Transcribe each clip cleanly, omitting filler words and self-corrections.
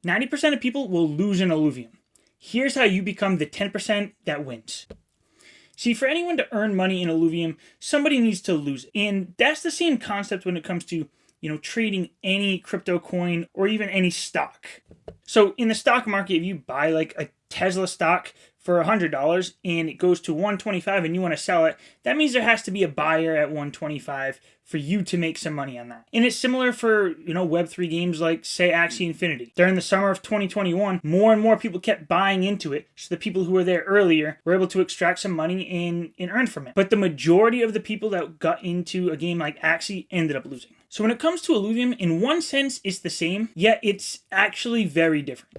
90% of people will lose in Illuvium. Here's how you become the 10% that wins. See, for anyone to earn money in Illuvium, somebody needs to lose it. And that's the same concept when it comes to, trading any crypto coin or even any stock. So in the stock market, if you buy like a Tesla stock for $100 and it goes to $125 and you want to sell it, that means there has to be a buyer at $125 for you to make some money on that. And it's similar for, Web3 games like, say, Axie Infinity. During the summer of 2021, more and more people kept buying into it, so the people who were there earlier were able to extract some money and earn from it. But the majority of the people that got into a game like Axie ended up losing. So when it comes to Illuvium, in one sense, it's the same, yet it's actually very different.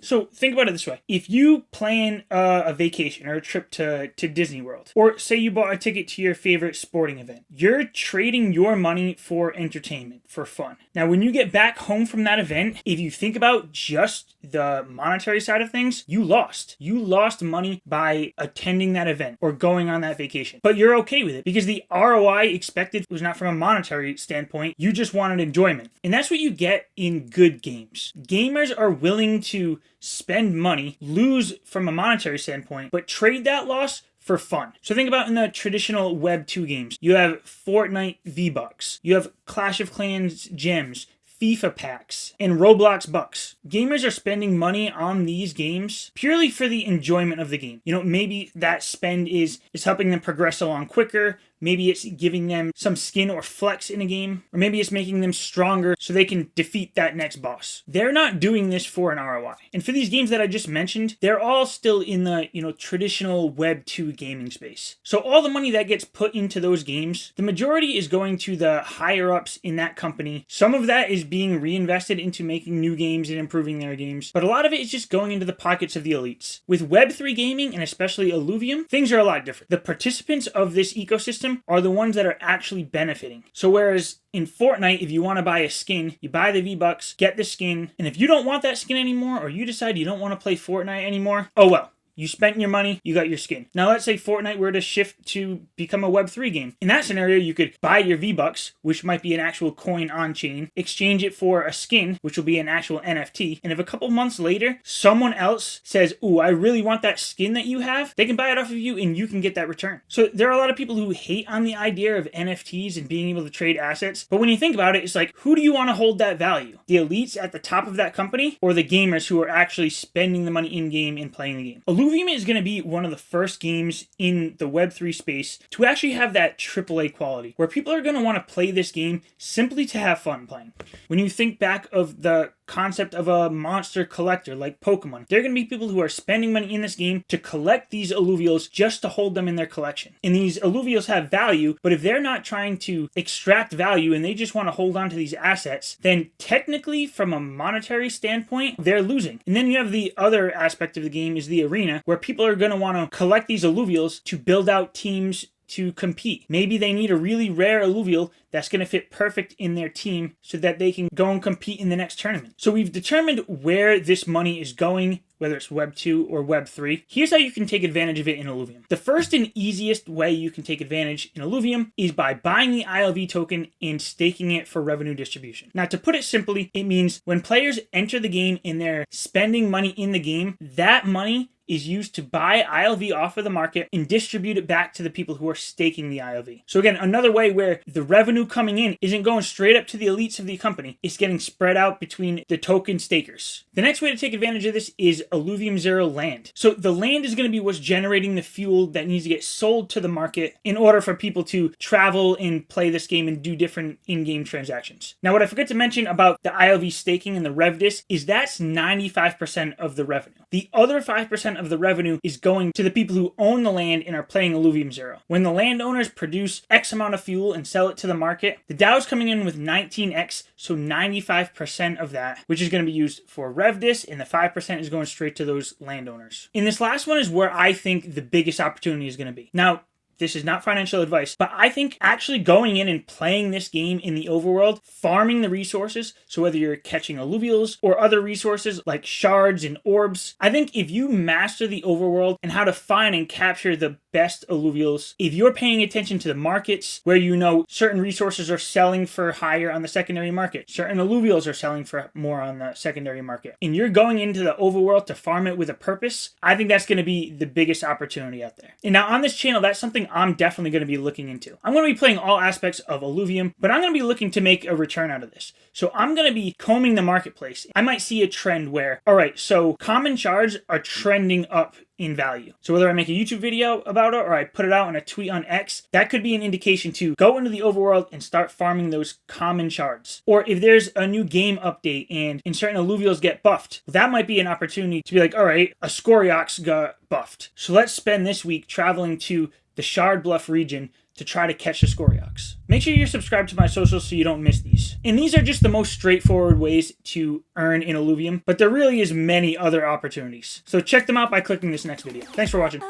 So think about it this way. If you plan a vacation or a trip to Disney World, or say you bought a ticket to your favorite sporting event, you're trading your money for entertainment, for fun. Now, when you get back home from that event, if you think about just the monetary side of things, you lost. You lost money by attending that event or going on that vacation. But you're okay with it because the ROI expected was not from a monetary standpoint. You just wanted enjoyment. And that's what you get in good games. Gamers are willing to spend money, lose from a monetary standpoint, but trade that loss for fun. So think about in the traditional Web 2 games. You have Fortnite V-Bucks. You have Clash of Clans gems, FIFA packs, and Roblox bucks. Gamers are spending money on these games purely for the enjoyment of the game. Maybe that spend is helping them progress along quicker. Maybe it's giving them some skin or flex in a game, or maybe it's making them stronger so they can defeat that next boss. They're not doing this for an ROI. And for these games that I just mentioned, they're all still in the, traditional Web 2 gaming space. So all the money that gets put into those games, the majority is going to the higher ups in that company. Some of that is being reinvested into making new games and improving their games, but a lot of it is just going into the pockets of the elites. With Web 3 gaming, and especially Aluvium, things are a lot different. The participants of this ecosystem are the ones that are actually benefiting. So whereas in Fortnite, if you want to buy a skin, you buy the V-Bucks, get the skin, and if you don't want that skin anymore, or you decide you don't want to play Fortnite anymore, oh well. You spent your money, you got your skin. Now let's say Fortnite were to shift to become a Web3 game. In that scenario, you could buy your V-Bucks, which might be an actual coin on-chain, exchange it for a skin, which will be an actual NFT, and if a couple months later, someone else says, ooh, I really want that skin that you have, they can buy it off of you and you can get that return. So there are a lot of people who hate on the idea of NFTs and being able to trade assets, but when you think about it, it's like, who do you want to hold that value? The elites at the top of that company, or the gamers who are actually spending the money in-game and playing the game? Illuvium is going to be one of the first games in the Web3 space to actually have that AAA quality, where people are going to want to play this game simply to have fun playing. When you think back of the concept of a monster collector like Pokemon, there are going to be people who are spending money in this game to collect these alluvials just to hold them in their collection. And these alluvials have value, but if they're not trying to extract value and they just want to hold on to these assets, then technically from a monetary standpoint, they're losing. And then you have the other aspect of the game is the arena, where people are going to want to collect these alluvials to build out teams to compete. Maybe they need a really rare alluvial that's going to fit perfect in their team so that they can go and compete in the next tournament. So we've determined where this money is going, whether it's Web 2 or Web 3. Here's how you can take advantage of it in Illuvium. The first and easiest way you can take advantage in Illuvium is by buying the ILV token and staking it for revenue distribution. Now, to put it simply, it means when players enter the game and they're spending money in the game, that money is used to buy ILV off of the market and distribute it back to the people who are staking the ILV. So again, another way where the revenue coming in isn't going straight up to the elites of the company. It's getting spread out between the token stakers. The next way to take advantage of this is Illuvium Zero land. So the land is going to be what's generating the fuel that needs to get sold to the market in order for people to travel and play this game and do different in-game transactions. Now, what I forgot to mention about the ILV staking and the RevDis is that's 95% of the revenue. The other 5% of the revenue is going to the people who own the land and are playing Illuvium Zero. When the landowners produce X amount of fuel and sell it to the market, the DAO's coming in with 19x, so 95% of that, which is going to be used for RevDis, and the 5% is going straight to those landowners. And this last one is where I think the biggest opportunity is going to be. Now, this is not financial advice, but I think actually going in and playing this game in the overworld, farming the resources, so whether you're catching alluvials or other resources like shards and orbs, I think if you master the overworld and how to find and capture the best alluvials, if you're paying attention to the markets where you know certain resources are selling for higher on the secondary market, certain alluvials are selling for more on the secondary market, and you're going into the overworld to farm it with a purpose, I think that's going to be the biggest opportunity out there. And now on this channel, that's something I'm definitely going to be looking into. I'm going to be playing all aspects of Aluvium, but I'm going to be looking to make a return out of this. So I'm going to be combing the marketplace. I might see a trend where, all right, so common shards are trending up in value. So whether I make a YouTube video about it or I put it out in a tweet on X, that could be an indication to go into the overworld and start farming those common shards. Or if there's a new game update and certain alluvials get buffed, that might be an opportunity to be like, all right, a Scoriox got buffed, so let's spend this week traveling to the Shard Bluff region to try to catch the Scoriox. Make sure you're subscribed to my socials so you don't miss these. And these are just the most straightforward ways to earn in Illuvium, but there really is many other opportunities. So check them out by clicking this next video. Thanks for watching.